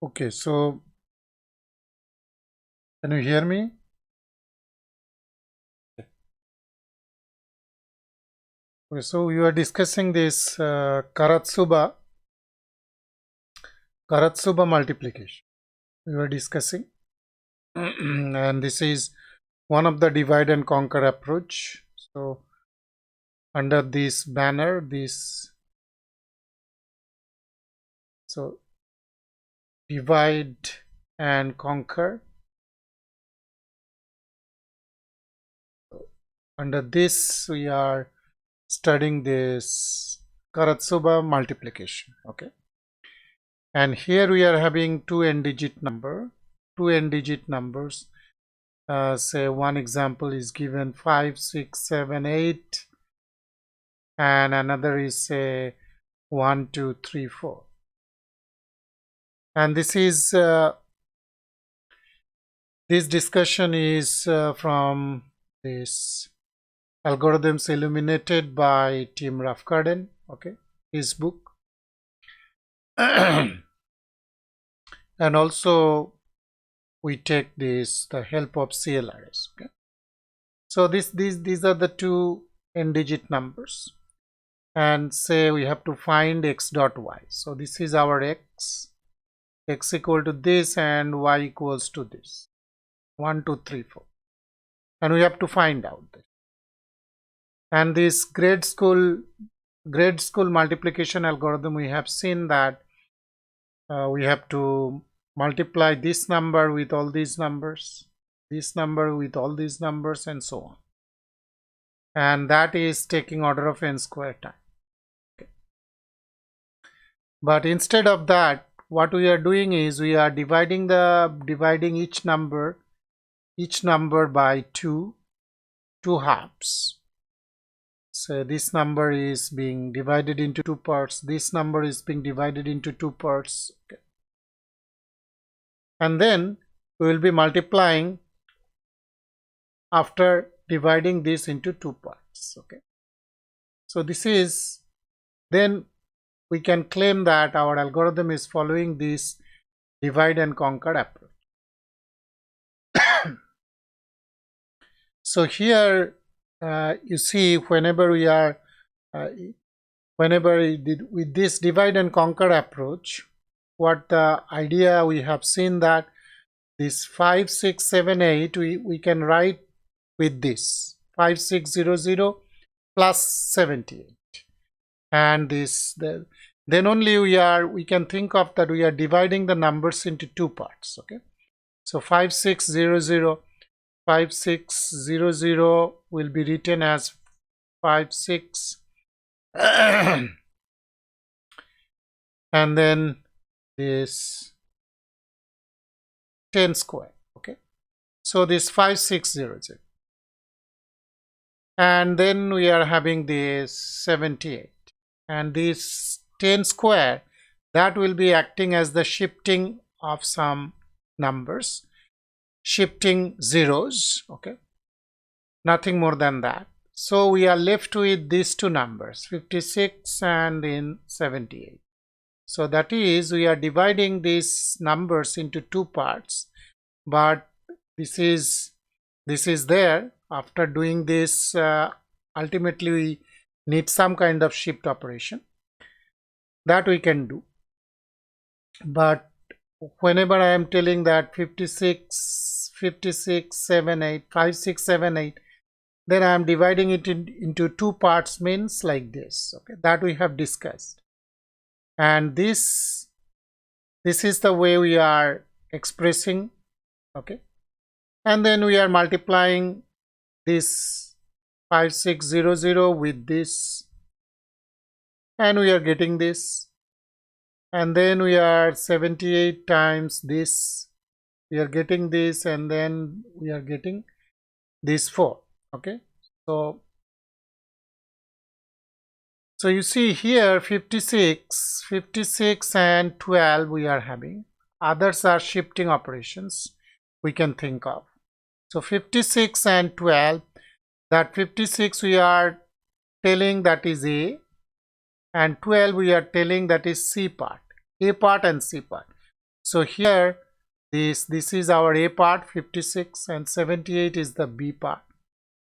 Okay, so can you hear me? Okay, so we are discussing this Karatsuba multiplication. We were discussing, and this is one of the divide and conquer approach. So under this banner, so divide and conquer. Under this, we are studying this Karatsuba multiplication. Okay, and here we are having two n-digit numbers. Say one example is given 5, 6, 7, 8, and another is say 1, 2, 3, 4. And this discussion is from this Algorithms Illuminated by Tim Rafkarden, okay, his book. And also we take the help of CLRS. Okay, so these are the two n-digit numbers, and say we have to find x dot y. So this is our x equal to this and y equals to this, 1, 2, 3, 4, and we have to find out this. And this grade school multiplication algorithm, we have seen that we have to multiply this number with all these numbers, this number with all these numbers, and so on, and that is taking order of n square time. Okay. But instead of that, what we are doing is we are dividing each number by two halves. So this number is being divided into two parts, this number is being divided into two parts. Okay. And then we will be multiplying after dividing this into two parts. Okay, so this is, then we can claim that our algorithm is following this divide and conquer approach. So here you see, whenever we are with this divide and conquer approach, what the idea we have seen that this 5, 6, 7, 8 we can write with this 5600 plus 78, and this then only we can think of that we are dividing the numbers into two parts. Okay, so 5600 will be written as 56 and then this 10 square. Okay, so this 5600, and then we are having this 78, and this 10 square, that will be acting as the shifting of some numbers, shifting zeros. Okay, nothing more than that. So we are left with these two numbers, 56 and in 78. So that is, we are dividing these numbers into two parts, but this is there. After doing this, ultimately we need some kind of shift operation that we can do. But whenever I am telling that 56, 7, 8, 5, 6, 7, 8, then I am dividing it into two parts, means like this. Okay, that we have discussed, and this is the way we are expressing. Okay, and then we are multiplying this 5600 with this, and we are getting this, and then we are 78 times this, we are getting this, and then we are getting this 4. Okay, so you see here 56 and 12 we are having, others are shifting operations we can think of. So 56 and 12, that 56 we are telling that is A, and 12 we are telling that is C part, A part and C part. So here this is our A part 56 and 78 is the B part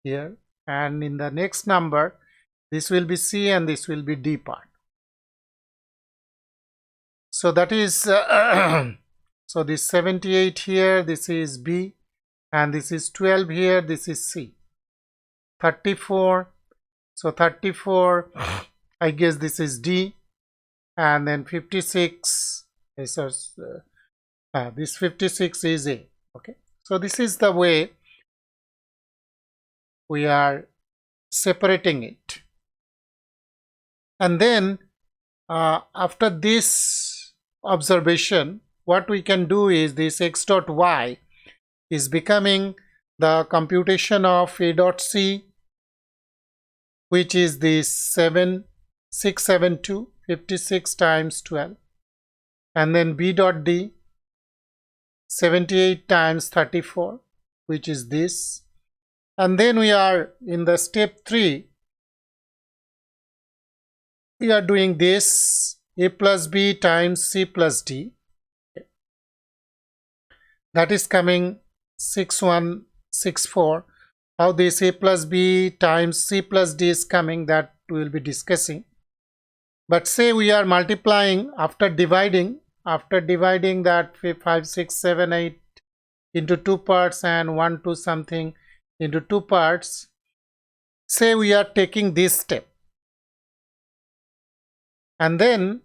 here, and in the next number this will be C and this will be D part. So that is so this 78 here, this is B, and this is 12 here, this is C. 34, so 34 I guess this is D, and then 56 this 56 is A. Okay, so this is the way we are separating it. And then after this observation, what we can do is this x dot y is becoming the computation of A dot C, which is this 672 56 times 12, and then B dot D 78 times 34, which is this. And then we are in the step 3, we are doing this A plus B times C plus D. That is coming 6164. How this A plus B times C plus D is coming, that we will be discussing. But say we are multiplying after dividing that 5, 6, 7, 8 into 2 parts and 1, 2 something into 2 parts. Say we are taking this step and then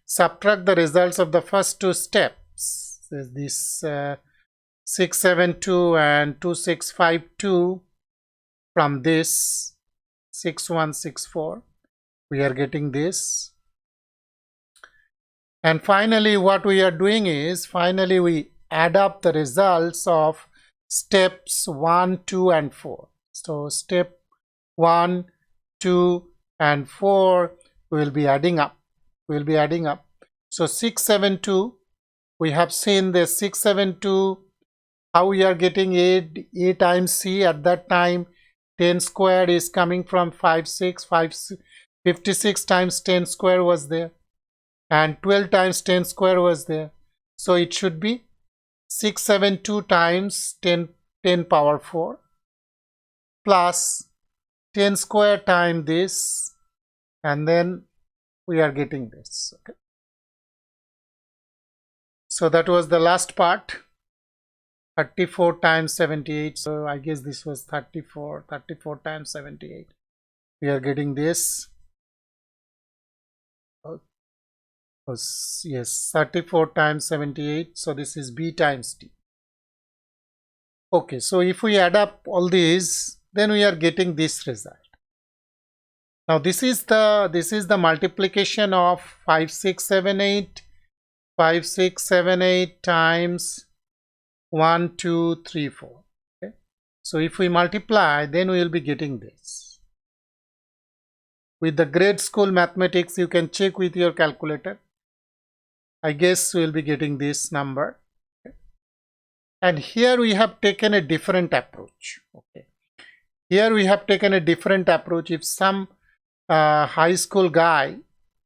subtract the results of the first 2 steps. This 672 and 2652 from this 6164. We are getting this. And finally what we are doing is, finally we add up the results of steps 1, 2 and 4. So step 1, 2 and 4 we will be adding up. So 672, we have seen the 672, how we are getting A times C. At that time 10 squared is coming from 56 times 10 square was there, and 12 times 10 square was there. So it should be 672 times 10 power 4 plus 10 square times this, and then we are getting this. Okay, so that was the last part, 34 times 78. So I guess this was 34 times 78. We are getting this. Yes, 34 times 78. So this is B times D. Okay, so if we add up all these, then we are getting this result. Now this is the multiplication of 5678 times 1, 2, 3, 4. Okay, so if we multiply, then we will be getting this. With the grade school mathematics, you can check with your calculator. I guess we will be getting this number. Okay. And here we have taken a different approach. Okay, here we have taken a different approach. If some high school guy,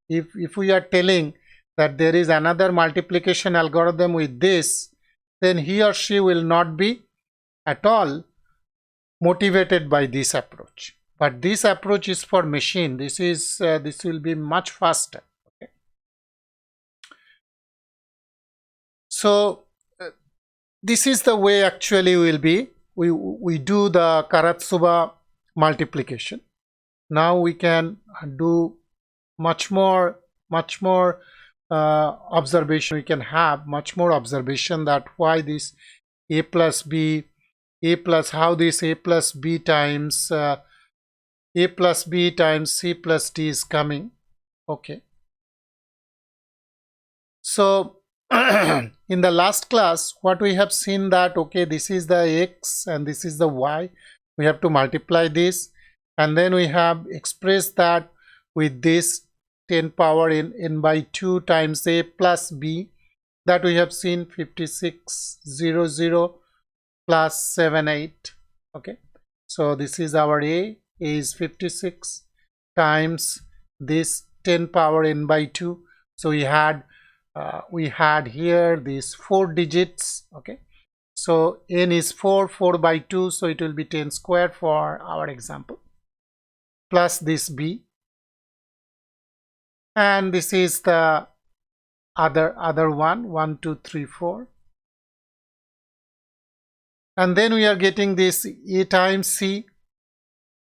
if we are telling that there is another multiplication algorithm with this, then he or she will not be at all motivated by this approach. But this approach is for machine. This will be much faster. Okay. So this is the way actually we do the Karatsuba multiplication. Now we can do much more observation. We can have much more observation that why this A plus B, how this A plus B times C plus D is coming. Okay, so in the last class what we have seen that, okay, this is the X and this is the Y. We have to multiply this, and then we have expressed that with this 10 power n by 2 times A plus B, that we have seen 5600 plus 78. Okay, so this is our A is 56 times this 10 power n by 2. So we had we had here these 4 digits. Okay, so n is 4 by 2, so it will be 10 square for our example, plus this b, and this is the other one, 1 2 3 4, and then we are getting this a times c,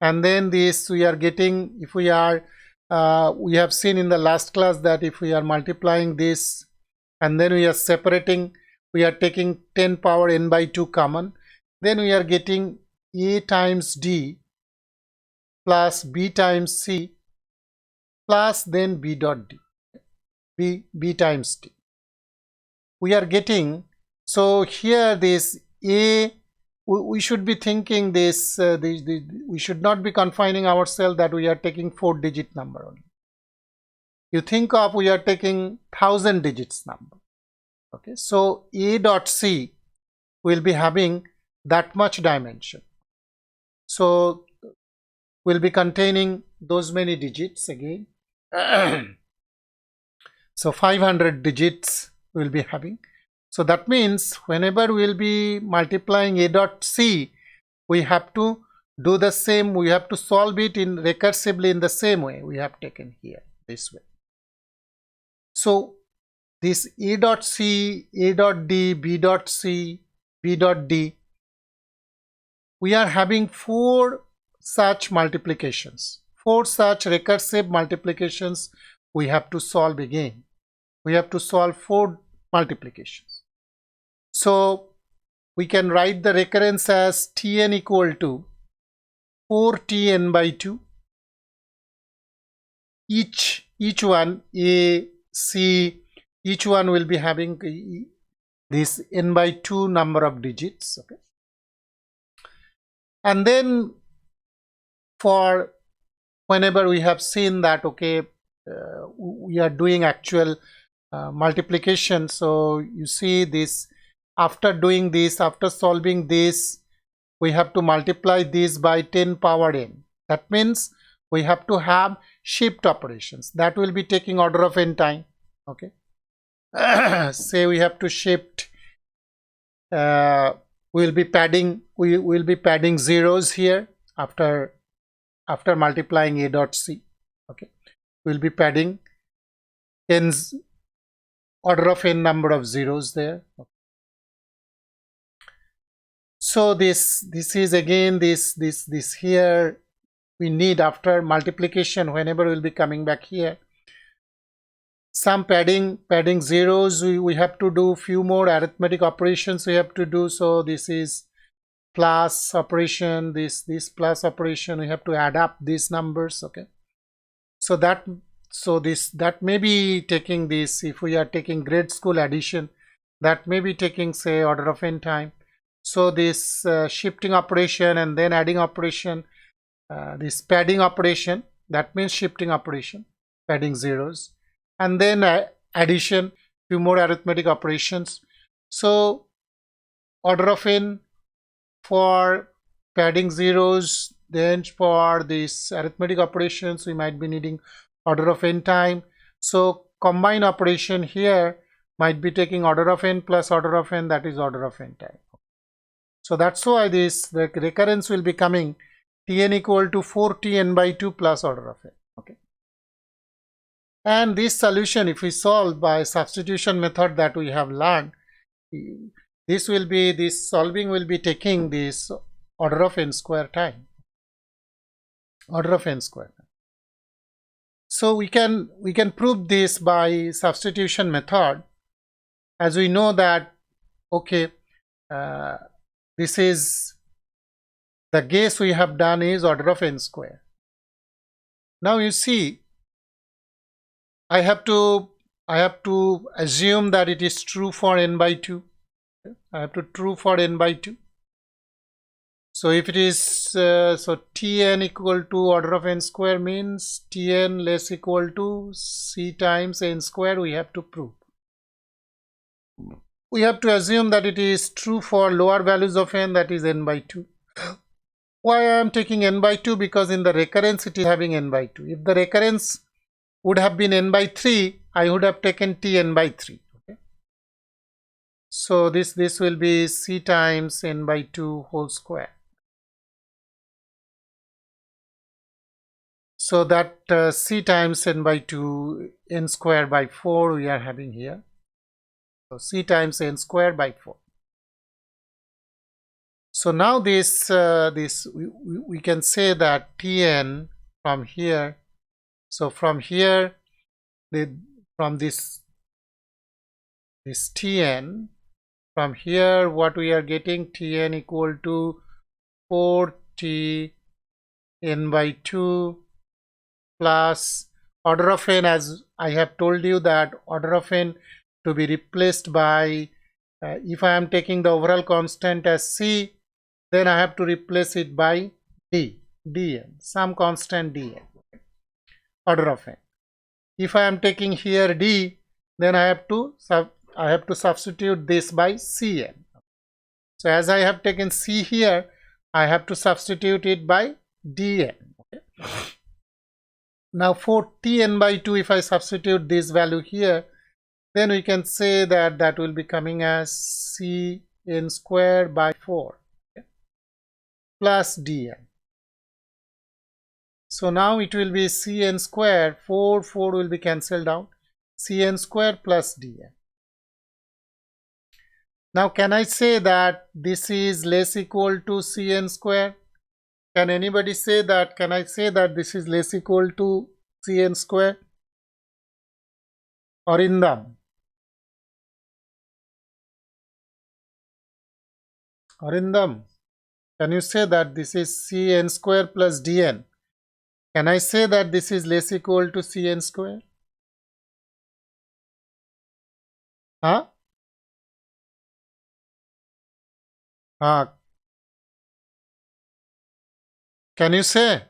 and then this we are getting, if we are we have seen in the last class that if we are multiplying this and then we are separating, we are taking 10 power n by 2 common, then we are getting a times d plus b times c plus then b dot d, b times d. We are getting, so here this a, we should be thinking this, we should not be confining ourselves that we are taking 4-digit number only. You think of we are taking 1000 digits number. Okay, so a dot c will be having that much dimension. So will be containing those many digits again. So 500 digits will be having. So that means whenever we will be multiplying a dot c, we have to do the same, we have to solve it in recursively in the same way we have taken here, this way. So this a dot c, a dot d, b dot c, b dot d, we are having 4 such multiplications, 4 such recursive multiplications we have to solve again. We have to solve 4 multiplications. So we can write the recurrence as Tn equal to 4Tn by 2. Each one, A, C, each one will be having this n by 2 number of digits. Okay, and then for whenever we have seen that, okay, we are doing actual multiplication. So you see this, after doing this, after solving this, we have to multiply this by 10 power n. That means we have to have shift operations that will be taking order of n time. Okay, say we have to shift, we will be padding zeros here after multiplying a dot c. Okay, we will be padding n's order of n number of zeros there. Okay. So this is again this here we need, after multiplication, whenever we'll be coming back here, some padding zeros, we have to do few more arithmetic operations we have to do. So this is plus operation, this plus operation, we have to add up these numbers. Okay, so that may be taking this, if we are taking grade school addition, that may be taking say order of n time. So this shifting operation and then adding operation, this padding operation, that means shifting operation, padding zeros, and then addition, few more arithmetic operations. So order of n for padding zeros, then for this arithmetic operations we might be needing order of n time. So combine operation here might be taking order of n plus order of n, that is order of n time. So that's why the recurrence will be coming Tn equal to 4Tn by 2 plus order of n. Okay, and this solution, if we solve by substitution method that we have learned, this solving will be taking this order of n square time. Order of n square time. So we can prove this by substitution method, as we know that, okay, this is the guess we have done is order of n square. Now you see, I have to assume that it is true for n by 2. I have to true for n by 2. So if it is so Tn equal to order of n square means Tn less equal to c times n square, we have to prove. We have to assume that it is true for lower values of n, that is n by 2. Why I am taking n by 2? Because in the recurrence it is having n by 2. If the recurrence would have been n by 3, I would have taken Tn by 3. So this will be c times n by 2 whole square. So that c times n by 2, n square by 4 we are having here. So c times n square by 4. So now this we can say that Tn from here. So from here, from this Tn, from here what we are getting, Tn equal to 4t n by 2 plus order of n, as I have told you that order of n to be replaced by, if I am taking the overall constant as c, then I have to replace it by dn, some constant dn, order of n. If I am taking here d, then I have to substitute this by cn. So as I have taken c here, I have to substitute it by dn. Okay. Now for tn by 2, if I substitute this value here, then we can say that that will be coming as cn square by 4, okay, plus dn. So now it will be cn square, 4 will be cancelled out, cn square plus dn. Now can I say that this is less equal to cn square? Can anybody say that? Can I say that this is less equal to cn square? Arindam. Arindam, can you say that this is cn square plus dn? Can I say that this is less equal to cn square? Huh? Can you say?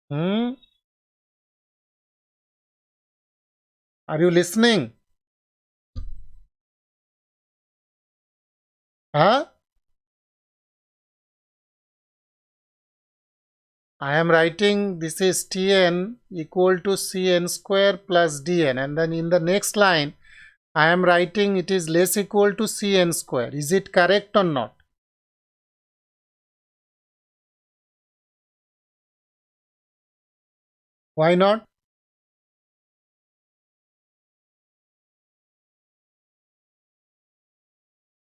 Are you listening? Huh? I am writing this is Tn equal to Cn square plus Dn, and then in the next line I am writing it is less equal to Cn square. Is it correct or not? Why not?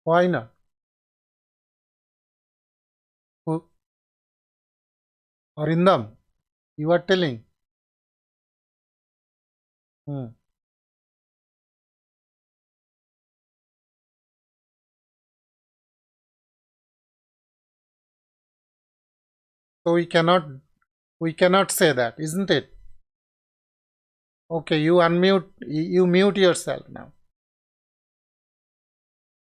Why not? Who? Arindam, you are telling. So we cannot say that, isn't it? Okay, you mute yourself now.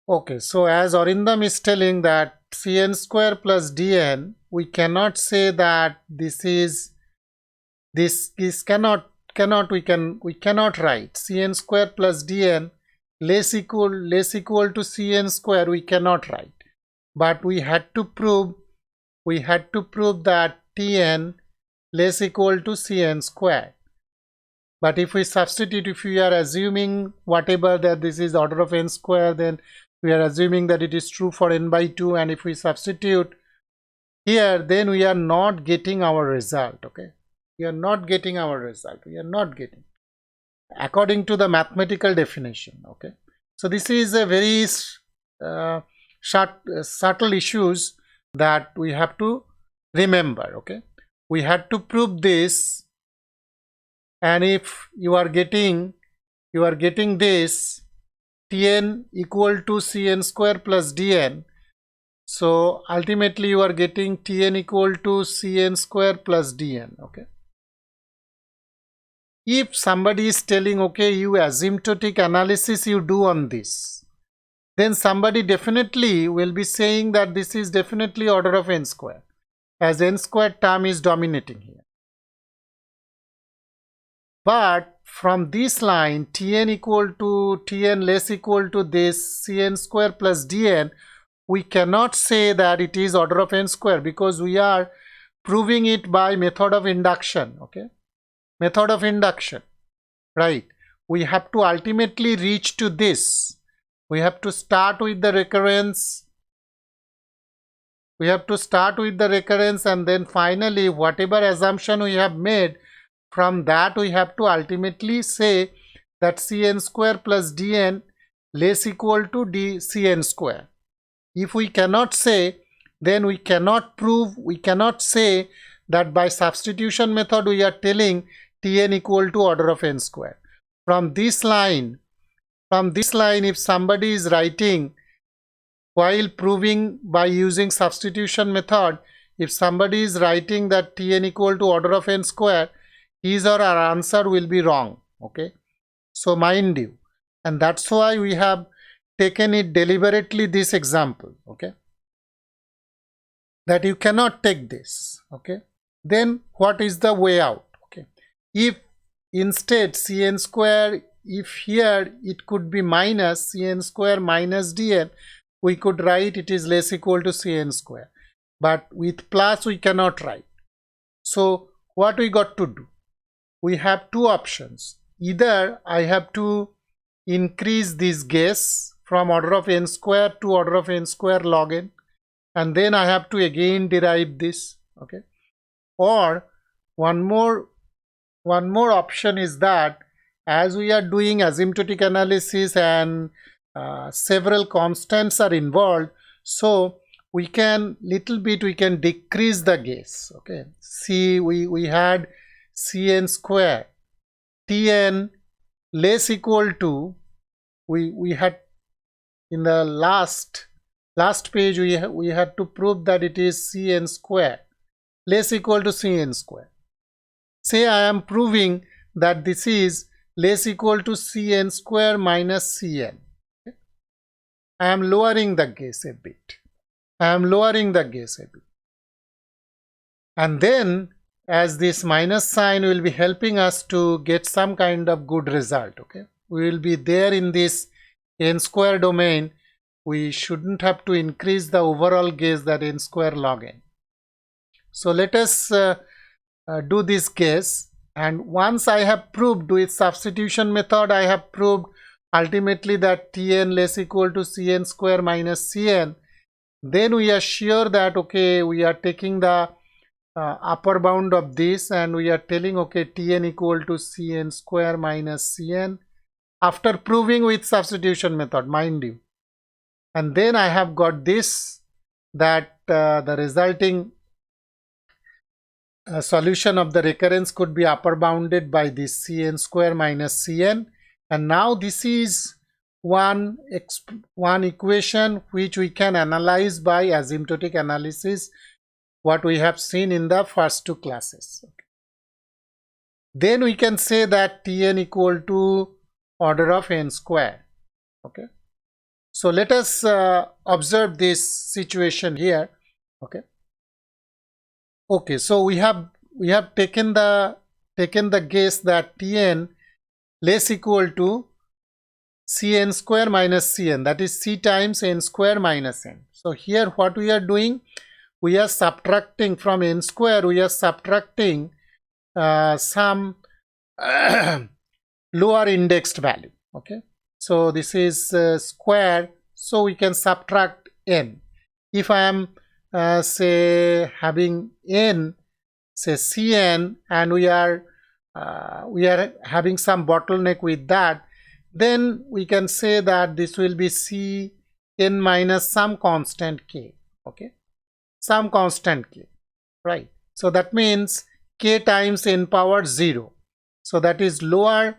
Okay, so as Arindam is telling that Cn square plus Dn, we cannot say that this cannot we cannot write Cn square plus Dn less equal to Cn square, we cannot write, but we had to prove that Tn less equal to Cn square. But if we substitute, if we are assuming whatever that this is order of n square, then we are assuming that it is true for n by 2, and if we substitute here, then we are not getting our result. Okay, we are not getting our result. We are not getting according to the mathematical definition. Okay, so this is a very subtle issues that we have to remember. Okay, we had to prove this, and if you are getting this Tn equal to Cn square plus Dn, so ultimately you are getting Tn equal to Cn square plus Dn. Okay, if somebody is telling, okay, you asymptotic analysis you do on this, then somebody definitely will be saying that this is definitely order of n square, as n square term is dominating here. But from this line, Tn less equal to this Cn square plus Dn, we cannot say that it is order of n square, because we are proving it by method of induction. Okay, method of induction, right? we have to ultimately reach to this. We have to start with the recurrence. We have to start with the recurrence, and then finally whatever assumption we have made, from that we have to ultimately say that Cn square plus Dn less equal to dCn square. If we cannot say, then we cannot prove, we cannot say that by substitution method we are telling Tn equal to order of n square. From this line, if somebody is writing while proving by using substitution method, if somebody is writing that Tn equal to order of n square, his or her answer will be wrong. Okay, so mind you, and that's why we have taken it deliberately, this example. Okay, that you cannot take this. Okay, then what is the way out? Okay, if instead Cn square, if here it could be minus Cn square minus Dn, we could write it is less equal to Cn square, but with plus we cannot write. So what we got to do? We have two options. Either I have to increase this guess from order of n square to order of n square log n, and then I have to again derive this. Okay, or one more option is that as we are doing asymptotic analysis and several constants are involved, so we can decrease the guess. Okay, see, we had Cn square Tn less equal to, we had in the last page we had to prove that it is Cn square less equal to Cn square. Say I am proving that this is less equal to Cn square minus Cn. Okay, I am lowering the guess a bit. And then as this minus sign will be helping us to get some kind of good result. Okay, we will be there in this n square domain. We shouldn't have to increase the overall guess, that n square log n. So let us do this case, and once I have proved with substitution method, I have proved ultimately that Tn less equal to Cn square minus Cn, then we are sure that okay, we are taking the upper bound of this and we are telling okay, Tn equal to Cn square minus Cn after proving with substitution method, mind you. And then I have got this, that the resulting solution of the recurrence could be upper bounded by this Cn square minus Cn. And now this is one equation which we can analyze by asymptotic analysis, what we have seen in the first two classes. Okay. Then we can say that Tn equal to order of n square. Okay, so let us observe this situation here. Okay, so we have taken the guess that Tn less equal to Cn square minus Cn, that is C times n square minus n. So here what we are doing, we are subtracting from n square, we are subtracting some lower indexed value. Okay, so this is square, so we can subtract n. If I am say having n, say Cn, and we are having some bottleneck with that, then we can say that this will be Cn minus some constant k. Okay, some constant k, right? So that means k times n power 0. So that is lower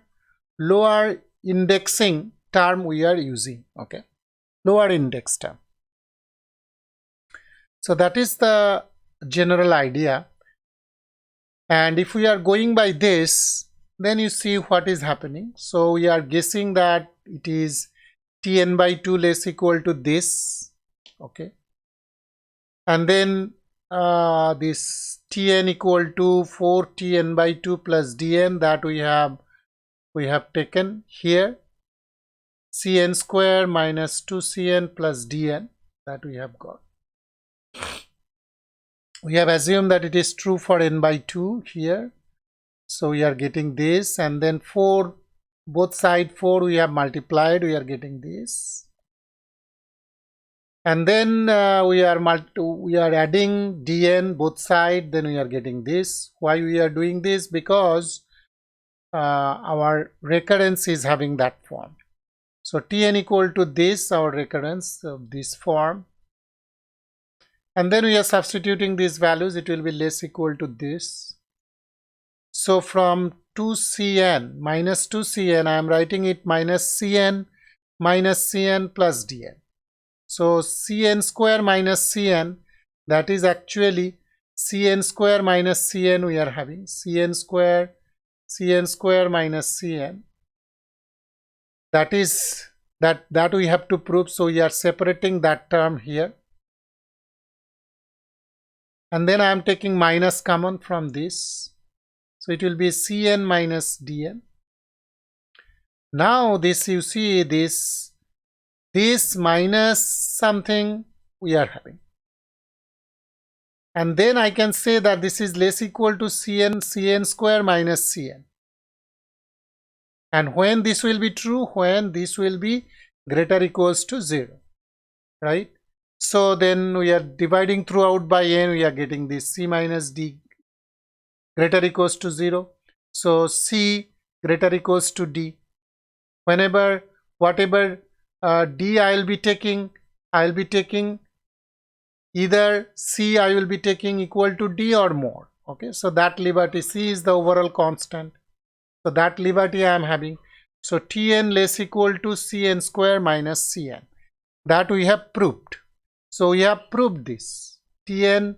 indexing term we are using. Okay, lower index term. So that is the general idea. And if we are going by this, then you see what is happening. So we are guessing that it is Tn by 2 less equal to this. Okay, and then this Tn equal to 4 Tn by 2 plus Dn, that we have taken here. Cn square minus 2Cn plus Dn, that we have got. We have assumed that it is true for n by 2 here. So we are getting this, and then 4 both side 4 we have multiplied, we are getting this. And then we are adding dn both side, then we are getting this. Why we are doing this? Because our recurrence is having that form. So Tn equal to this, our recurrence of this form. And then we are substituting these values, it will be less equal to this. So from 2Cn, minus 2Cn, I am writing it minus Cn plus Dn. So Cn square minus Cn, that is actually Cn square minus Cn we are having. Cn square minus Cn. That is that we have to prove. So we are separating that term here. And then I am taking minus common from this. So it will be Cn minus Dn. Now this, you see this minus something we are having. And then I can say that this is less equal to Cn square minus Cn. And when this will be true? When this will be greater or equals to 0. Right? So then we are dividing throughout by n, we are getting this C minus D greater or equals to 0. So C greater or equals to D. Whenever, whatever D I will be taking either C I will be taking equal to D or more. Okay, so that liberty, C is the overall constant. So that liberty I am having. So Tn less equal to Cn square minus Cn. That we have proved. So we have proved this. Tn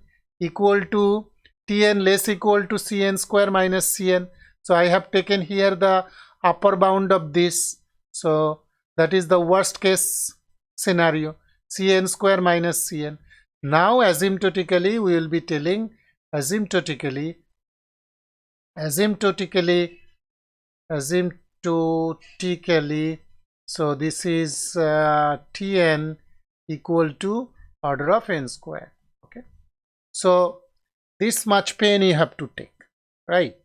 less equal to Cn square minus Cn. So I have taken here the upper bound of this. So that is the worst case scenario. Cn square minus Cn. Now asymptotically we will be telling asymptotically. So this is Tn equal to order of n square. Okay, so this much pain you have to take, right?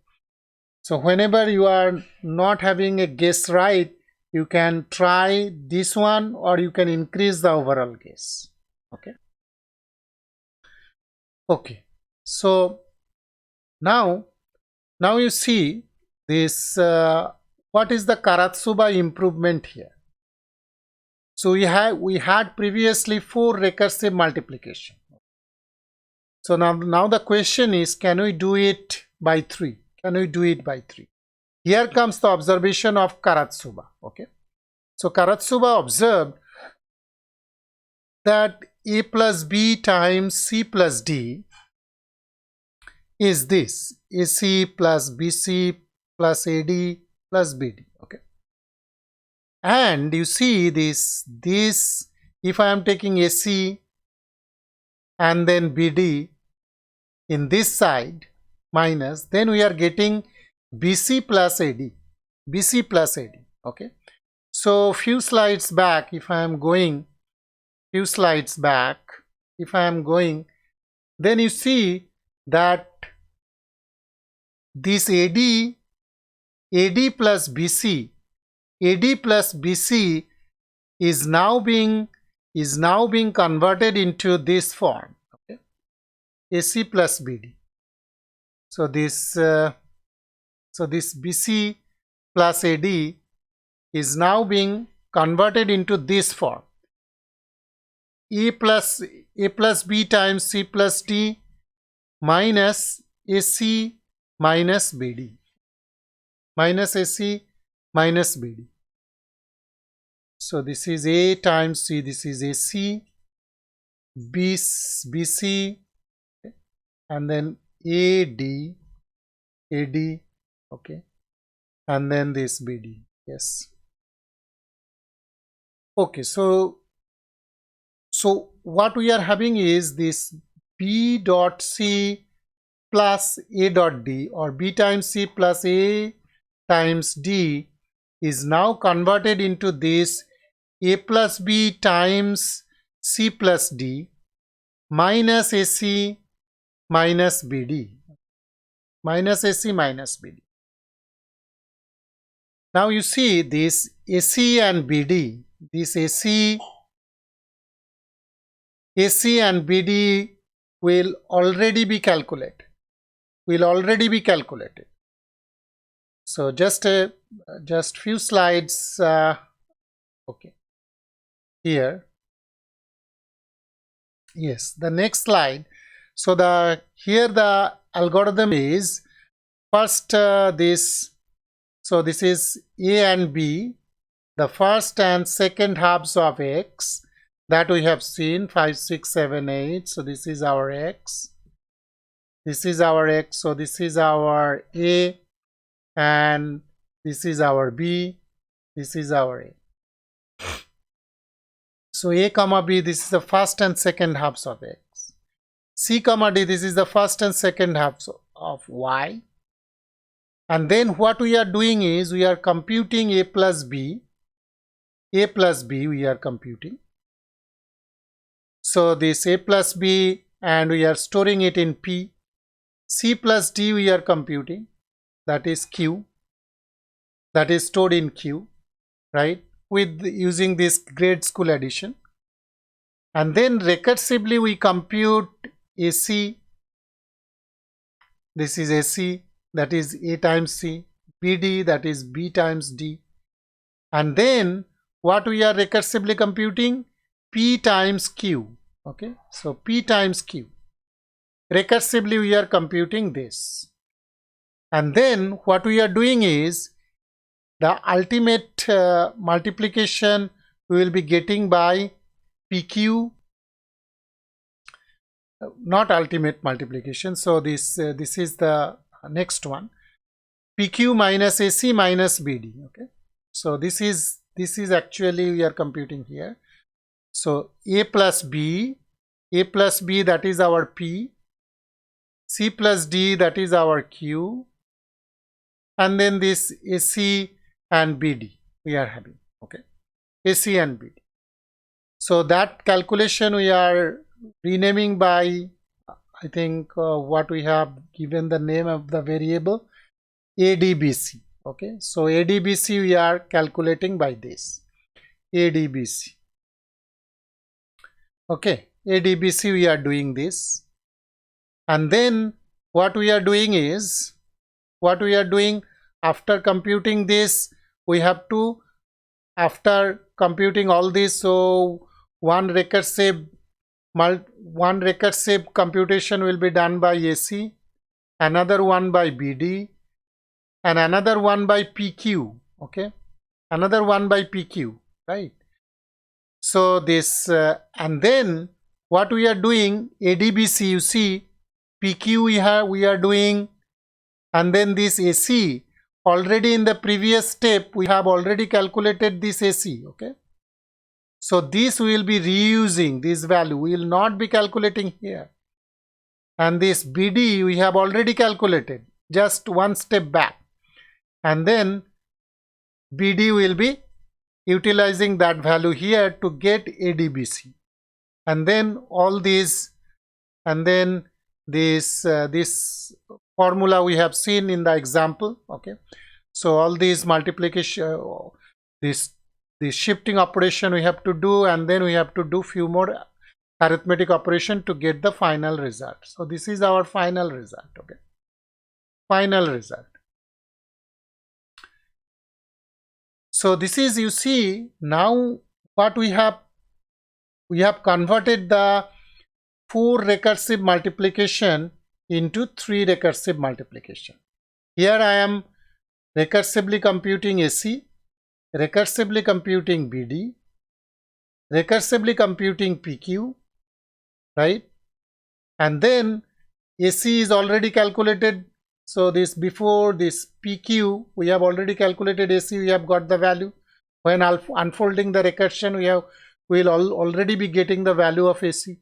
So whenever you are not having a guess right, you can try this one or you can increase the overall guess. Okay, so now you see this, what is the Karatsuba improvement here? So we had previously 4 recursive multiplication. So now the question is, can we do it by 3? Can we do it by 3? Here comes the observation of Karatsuba. Okay, so Karatsuba observed that A plus B times C plus D is this, AC plus BC plus AD plus BD. Okay, and you see this if I am taking AC and then BD in this side minus, then we are getting BC plus AD. Okay, so few slides back, if I am going then you see that this AD plus BC is now being converted into this form. Okay, AC plus BD. So this BC plus AD is now being converted into this form. A plus B times C plus D minus AC minus BD. So this is A times C, this is AC, BC, and then AD, okay, and then this BD. Yes. Okay, so what we are having is this B dot C plus A dot D, or B times C plus A times D is now converted into this A plus B times C plus D minus AC minus BD. Now you see this AC and BD, this AC and BD will already be calculated. So just few slides. Okay, here. Yes, the next slide. So here the algorithm is first this. So this is A and B, the first and second halves of X that we have seen 5, 6, 7, 8. So this is our X. This is our X. So this is our A, and this is our B. This is our A. So A comma B, this is the first and second halves of X. C comma D, this is the first and second halves of Y. And then what we are doing is we are computing A plus B. A plus B we are computing. So this A plus B, and we are storing it in P. C plus D we are computing, that is Q, that is stored in Q, right, with using this grade school addition. And then recursively we compute AC, this is AC, that is A times C, BD, that is B times D. And then what we are recursively computing? P times Q. Okay, so P times Q. Recursively we are computing this. And then what we are doing is the ultimate multiplication we will be getting by PQ, not ultimate multiplication. So this is the next one, PQ minus AC minus BD. Okay, so this is actually we are computing here. So A plus B, that is our P, C plus D, that is our Q, and then this AC and BD we are having. Okay, AC and BD. So that calculation we are renaming by, I think what we have given the name of the variable, ADBC. Okay, so ADBC we are calculating by this, ADBC. Okay, ADBC we are doing this. And then what we are doing is, after computing this, we have to, after computing all this, so one recursive computation will be done by AC, another one by BD, and another one by PQ. Okay, another one by PQ, right? So this and then what we are doing, ADBC, you see, PQ we are doing, and then this AC, already in the previous step we have already calculated this AC. Okay, so this we will be reusing, this value we will not be calculating here. And this BD we have already calculated, just one step back, and then BD will be utilizing that value here to get ADBC. And then all these, and then this formula we have seen in the example. Okay, so all these multiplication, this shifting operation we have to do, and then we have to do few more arithmetic operation to get the final result. So this is our final result. Okay, final result. So this is, you see, now what we have converted the 4 recursive multiplication into 3 recursive multiplication. Here I am recursively computing AC, recursively computing BD, recursively computing PQ, right? And then AC is already calculated. So this, before this PQ we have already calculated AC, we have got the value. When unfolding the recursion we will already be getting the value of AC.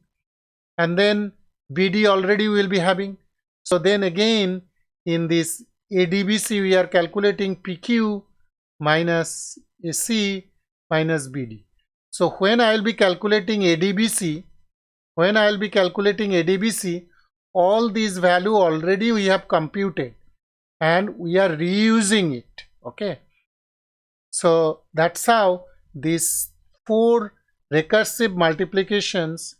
And then BD already we will be having. So then again in this ADBC we are calculating PQ minus AC minus BD. So when I will be calculating ADBC, all these value already we have computed and we are reusing it. Okay, So that's how these four recursive multiplications,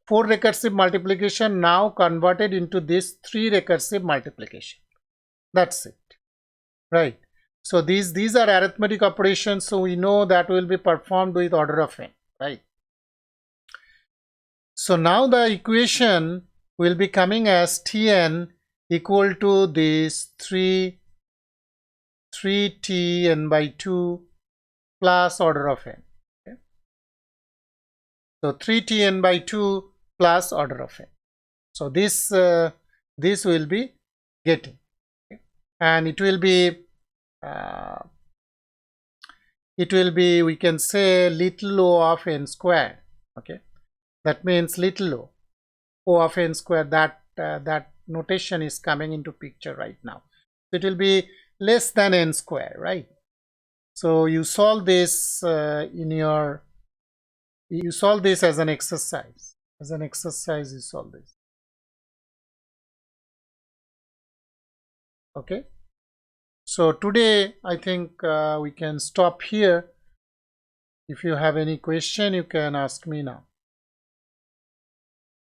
four recursive multiplication now converted into this three recursive multiplication. That's it, right? So these are arithmetic operations, so we know that will be performed with order of n, right? So now the equation will be coming as Tn equal to this 3Tn by 2 plus order of n. Okay? So 3Tn by 2 plus order of n. So this will be getting, okay? And it will be we can say little o of n square. Okay, that means little o of n square. That notation is coming into picture right now. It will be less than n square, right? So you solve this you solve this as an exercise. As an exercise, you solve this. Okay. So today I think we can stop here. If you have any question, you can ask me now.